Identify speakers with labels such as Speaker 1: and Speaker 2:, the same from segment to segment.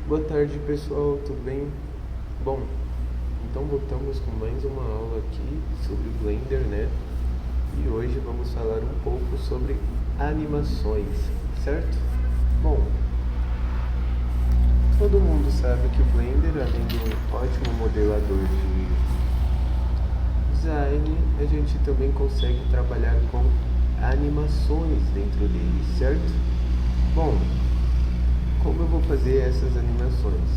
Speaker 1: Boa tarde, pessoal, tudo bem? Bom, então voltamos com mais uma aula aqui sobre Blender, né? E hoje vamos falar um pouco sobre animações, certo? Bom, todo mundo sabe que o Blender, além de um ótimo modelador de design, a gente também consegue trabalhar com animações dentro dele, certo? Bom, como eu vou fazer essas animações?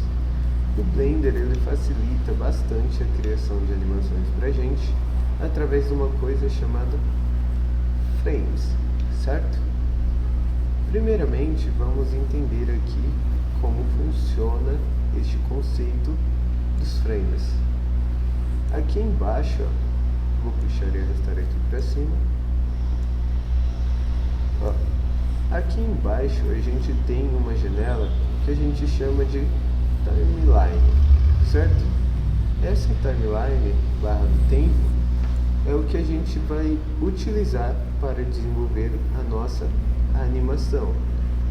Speaker 1: O Blender ele facilita bastante a criação de animações pra gente através de uma coisa chamada frames, certo? Primeiramente, vamos entender aqui como funciona este conceito dos frames. Aqui embaixo, ó, vou puxar e arrastar aqui para cima. Ó, aqui embaixo a gente tem uma janela que a gente chama de timeline, certo? Essa timeline barra do tempo é o que a gente vai utilizar para desenvolver a nossa animação.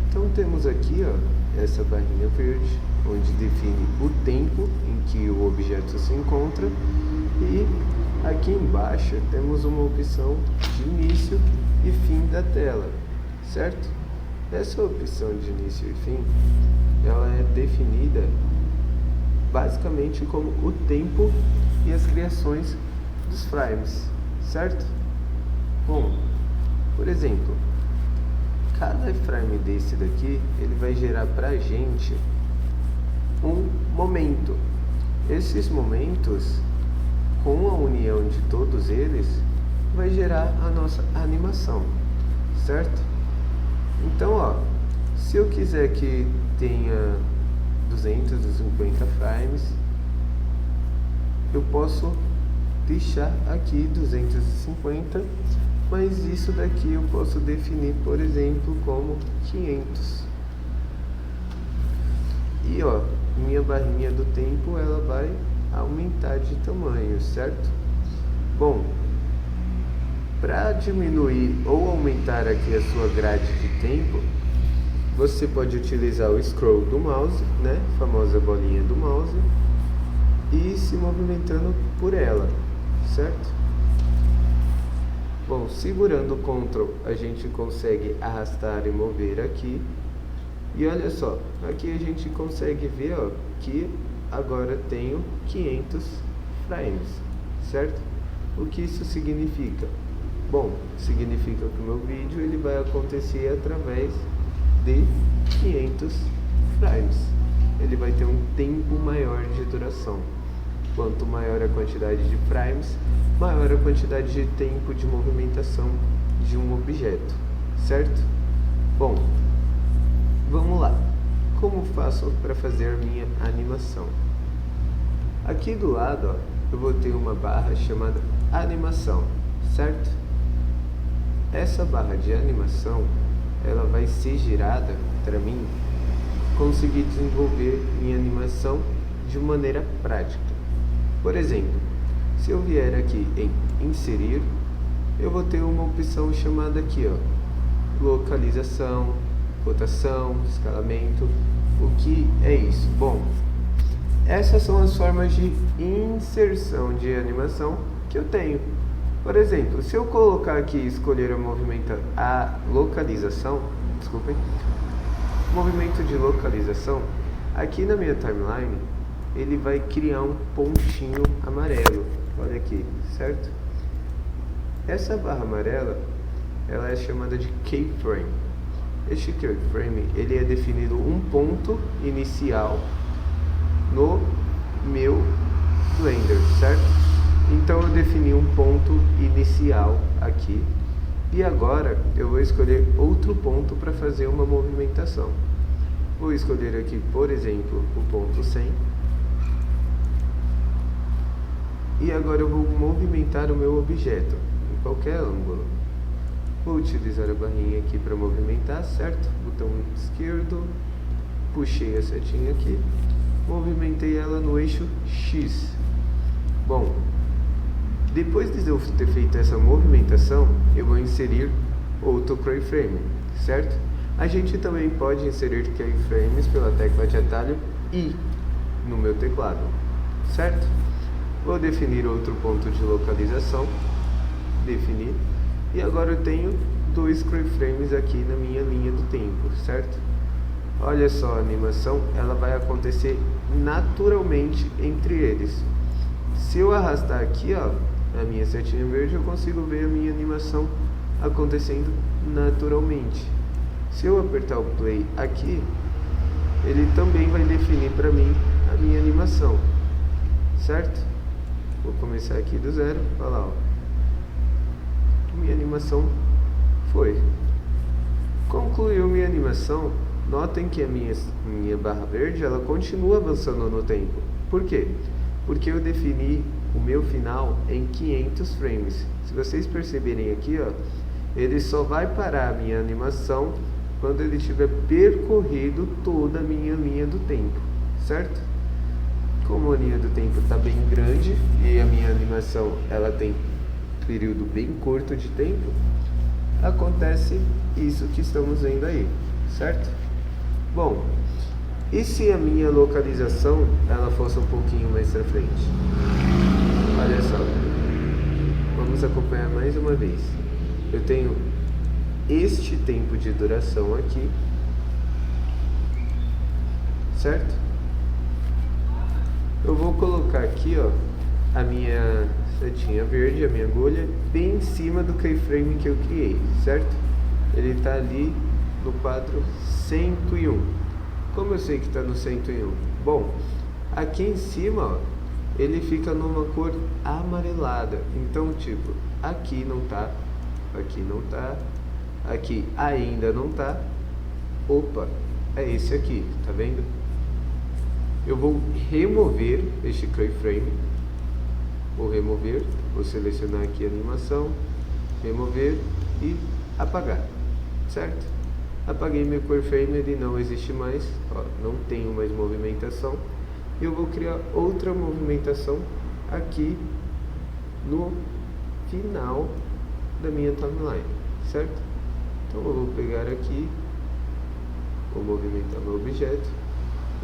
Speaker 1: Então temos aqui, ó, essa barrinha verde, onde define o tempo em que o objeto se encontra, e aqui embaixo temos uma opção de início e fim da tela, certo? Essa opção de início e fim, ela é definida basicamente como o tempo e as criações dos frames, certo? Bom, por exemplo, cada frame desse daqui, ele vai gerar pra gente um momento. Esses momentos, com a união de todos eles, vai gerar a nossa animação, certo? Então, ó, se eu quiser que tenha 250 frames, eu posso deixar aqui 250, mas isso daqui eu posso definir, por exemplo, como 500. E ó, minha barrinha do tempo ela vai aumentar de tamanho, certo? Bom, para diminuir ou aumentar aqui a sua grade de tempo, você pode utilizar o scroll do mouse, né, a famosa bolinha do mouse, e se movimentando por ela, certo? Bom, segurando o Ctrl, a gente consegue arrastar e mover aqui. E olha só, aqui a gente consegue ver, ó, que agora tenho 500 frames, certo? O que isso significa? Bom, significa que o meu vídeo ele vai acontecer através de 500 frames. Ele vai ter um tempo maior de duração. Quanto maior a quantidade de frames, maior a quantidade de tempo de movimentação de um objeto, certo? Bom, vamos lá. Como faço para fazer minha animação? Aqui do lado, ó, eu vou ter uma barra chamada animação, certo? Essa barra de animação, ela vai ser girada para mim conseguir desenvolver minha animação de maneira prática. Por exemplo, se eu vier aqui em inserir, eu vou ter uma opção chamada aqui, ó, localização, rotação, escalamento. O que é isso? Bom, essas são as formas de inserção de animação que eu tenho. Por exemplo, se eu colocar aqui e escolher a localização, desculpem, movimento de localização, aqui na minha timeline, ele vai criar um pontinho amarelo, olha aqui, certo? Essa barra amarela, ela é chamada de keyframe. Este keyframe, ele é definido um ponto inicial no meu Blender, certo? Então eu defini um ponto inicial aqui, e agora eu vou escolher outro ponto para fazer uma movimentação. Vou escolher aqui, por exemplo, o ponto 100. E agora eu vou movimentar o meu objeto em qualquer ângulo. Vou utilizar a barrinha aqui para movimentar, certo? Botão esquerdo, puxei a setinha aqui, movimentei ela no eixo X. Bom, depois de eu ter feito essa movimentação, eu vou inserir outro keyframe, certo? A gente também pode inserir keyframes pela tecla de atalho I no meu teclado, certo? Vou definir outro ponto de localização, definir, e agora eu tenho 2 keyframes aqui na minha linha do tempo, certo? Olha só, a animação ela vai acontecer naturalmente entre eles. Se eu arrastar aqui, ó, a minha setinha verde, eu consigo ver a minha animação acontecendo naturalmente. Se eu apertar o play aqui, ele também vai definir para mim a minha animação, certo? Vou começar aqui do zero, olha lá, ó. Minha animação foi. Concluiu minha animação. Notem que a minha barra verde ela continua avançando no tempo. Por quê? Porque eu defini o meu final em 500 frames. Se vocês perceberem aqui, ó, ele só vai parar a minha animação quando ele tiver percorrido toda a minha linha do tempo, certo? Como a linha do tempo está bem grande e a minha animação ela tem período bem curto de tempo, acontece isso que estamos vendo aí, certo? Bom, e se a minha localização ela fosse um pouquinho mais pra frente? Olha só, vamos acompanhar mais uma vez. Eu tenho este tempo de duração aqui, certo? Eu vou colocar aqui, ó, a minha setinha verde, a minha agulha, bem em cima do keyframe que eu criei, certo? Ele está ali no quadro 101. Como eu sei que está no 101? Bom, aqui em cima, ó, ele fica numa cor amarelada. Então, tipo, aqui não tá, aqui não tá, aqui ainda não tá. Opa, é esse aqui, tá vendo? Eu vou remover este keyframe. Vou remover, vou selecionar aqui a animação, remover e apagar, certo? Apaguei meu keyframe, ele não existe mais, ó, não tenho mais movimentação. Eu vou criar outra movimentação aqui no final da minha timeline, certo? Então eu vou pegar aqui, vou movimentar meu objeto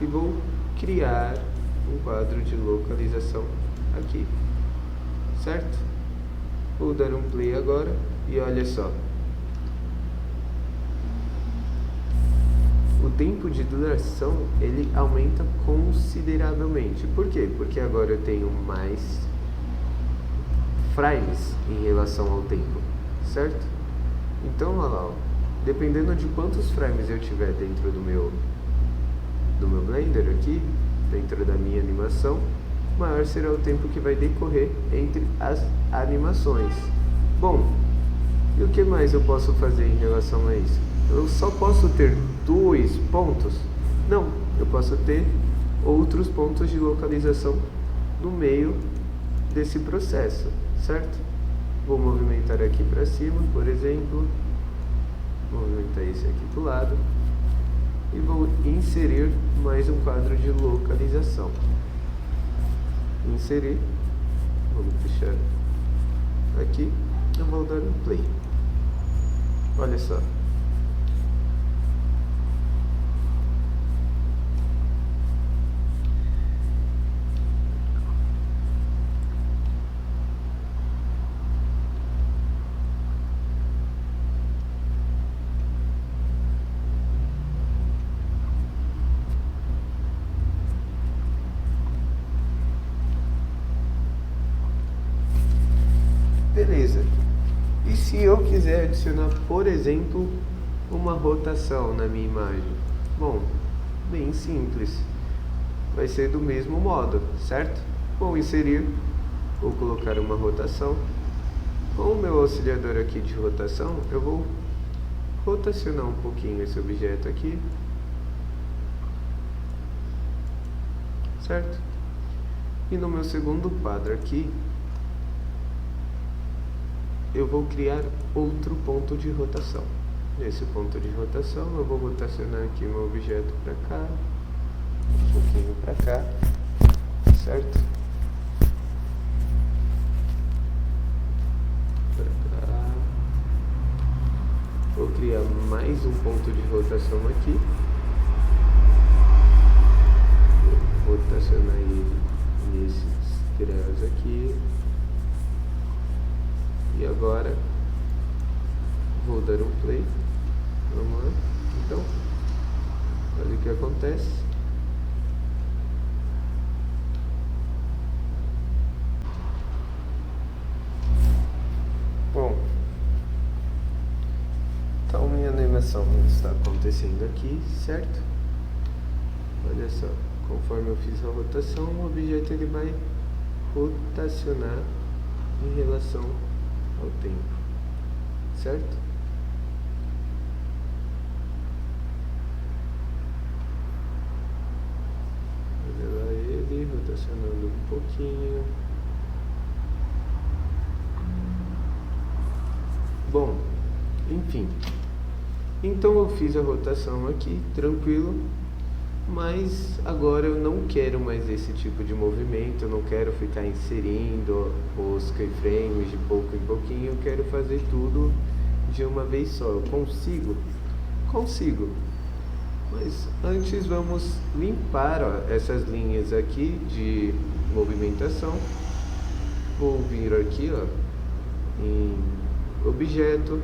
Speaker 1: e vou criar um quadro de localização aqui, certo? Vou dar um play agora e olha só. O tempo de duração ele aumenta consideravelmente. Por quê? Porque agora eu tenho mais frames em relação ao tempo, certo? Então, olha lá, ó, dependendo de quantos frames eu tiver dentro do meu Blender aqui, dentro da minha animação, maior será o tempo que vai decorrer entre as animações. Bom, e o que mais eu posso fazer em relação a isso? Eu só posso ter 2 pontos? Não, eu posso ter outros pontos de localização no meio desse processo, certo? Vou movimentar aqui para cima, por exemplo, movimentar esse aqui para o lado e vou inserir mais um quadro de localização. Inserir, vamos fechar aqui, eu vou dar um play. Olha só. Beleza. E se eu quiser adicionar, por exemplo, uma rotação na minha imagem? Bom, bem simples. Vai ser do mesmo modo, certo? Vou inserir, vou colocar uma rotação. Com o meu auxiliador aqui de rotação, eu vou rotacionar um pouquinho esse objeto aqui, certo? E no meu segundo quadro aqui, eu vou criar outro ponto de rotação. Nesse ponto de rotação, eu vou rotacionar aqui meu objeto para cá, um pouquinho para cá, certo? Para cá, Vou criar mais um ponto de rotação aqui. Vou rotacionar ele nesses graus aqui. E agora vou dar um play. Vamos lá. Então, olha o que acontece. Bom, então minha animação está acontecendo aqui, certo? Olha só, conforme eu fiz a rotação, o objeto ele vai rotacionar em relação ao tempo, certo? Olha lá ele rotacionando um pouquinho. Bom, enfim, então eu fiz a rotação aqui, tranquilo, mas agora eu não quero mais esse tipo de movimento, eu não quero ficar inserindo os keyframes de pouco em pouquinho, eu quero fazer tudo de uma vez só. Eu consigo? Consigo, mas antes vamos limpar, ó, essas linhas aqui de movimentação. Vou vir aqui, ó, em objeto,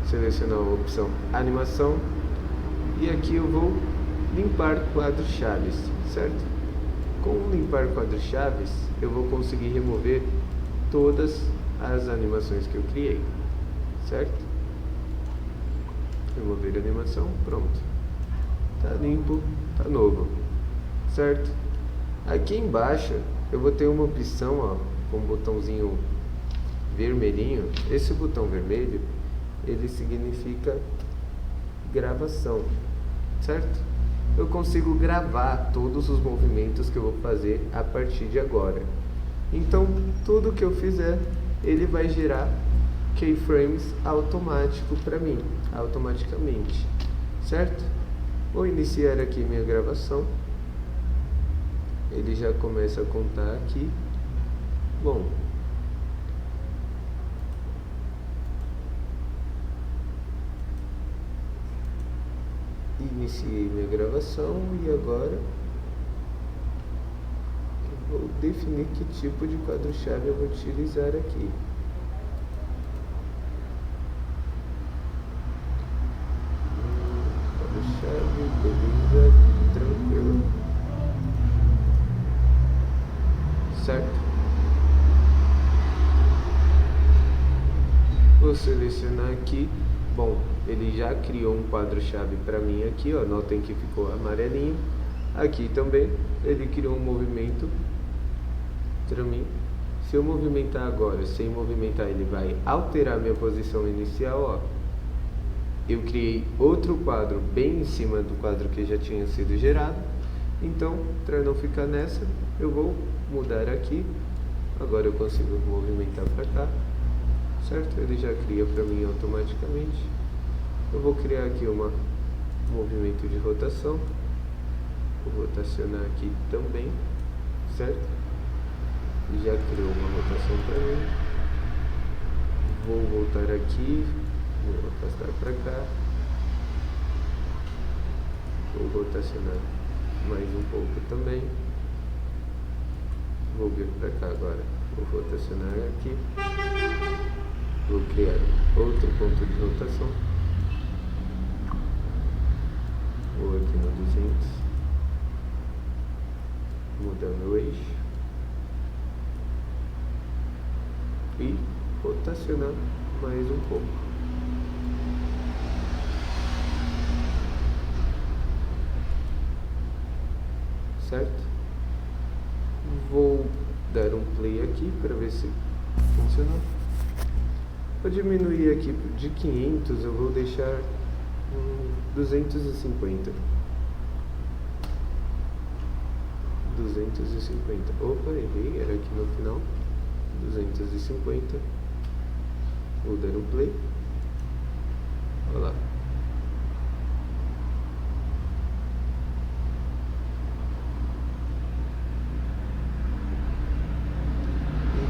Speaker 1: selecionar a opção animação e aqui eu vou limpar quadros chaves, certo? Com limpar quadros chaves eu vou conseguir remover todas as animações que eu criei, certo? Remover a animação, pronto, tá limpo, tá novo, certo? Aqui embaixo eu vou ter uma opção, ó, com um botãozinho vermelhinho. Esse botão vermelho ele significa gravação, certo? Eu consigo gravar todos os movimentos que eu vou fazer a partir de agora. Então tudo que eu fizer ele vai gerar keyframes automático para mim, automaticamente, certo? Vou iniciar aqui minha gravação. Ele já começa a contar aqui. Bom, iniciei minha gravação e agora eu vou definir que tipo de quadro-chave eu vou utilizar aqui. Quadro-chave, beleza, tranquilo, certo? Vou selecionar aqui. Bom, ele já criou um quadro-chave para mim aqui, ó, notem que ficou amarelinho. Aqui também ele criou um movimento para mim. Se eu movimentar agora, sem movimentar, ele vai alterar minha posição inicial, ó. Eu criei outro quadro bem em cima do quadro que já tinha sido gerado. Então, para não ficar nessa, eu vou mudar aqui. Agora eu consigo movimentar para cá, certo? Ele já cria para mim automaticamente. Eu vou criar aqui um movimento de rotação. Vou rotacionar aqui também, certo? Já criou uma rotação para mim. Vou voltar aqui, vou afastar para cá. Vou rotacionar mais um pouco também. Vou vir para cá agora. Vou rotacionar aqui. Vou criar outro ponto de rotação. Vou aqui no 200. Mudar meu eixo. E rotacionar mais um pouco. Certo? Vou dar um play aqui para ver se funcionou. Vou diminuir aqui de 500, eu vou deixar 250. 250. Opa, errei, era aqui no final. 250. Vou dar um play. Olha lá.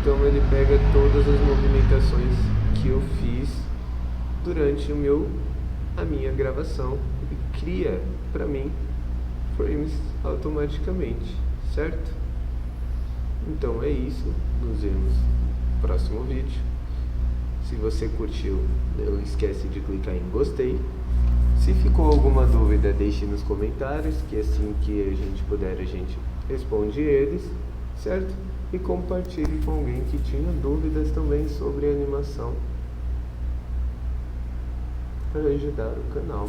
Speaker 1: Então ele pega todas as movimentações que eu fiz durante a minha gravação e cria para mim frames automaticamente, certo? Então é isso, nos vemos no próximo vídeo. Se você curtiu, não esquece de clicar em gostei. Se ficou alguma dúvida, deixe nos comentários, que assim que a gente puder, a gente responde eles, certo? E compartilhe com alguém que tinha dúvidas também sobre animação, para ajudar o canal.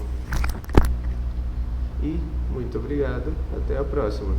Speaker 1: E muito obrigado, até a próxima.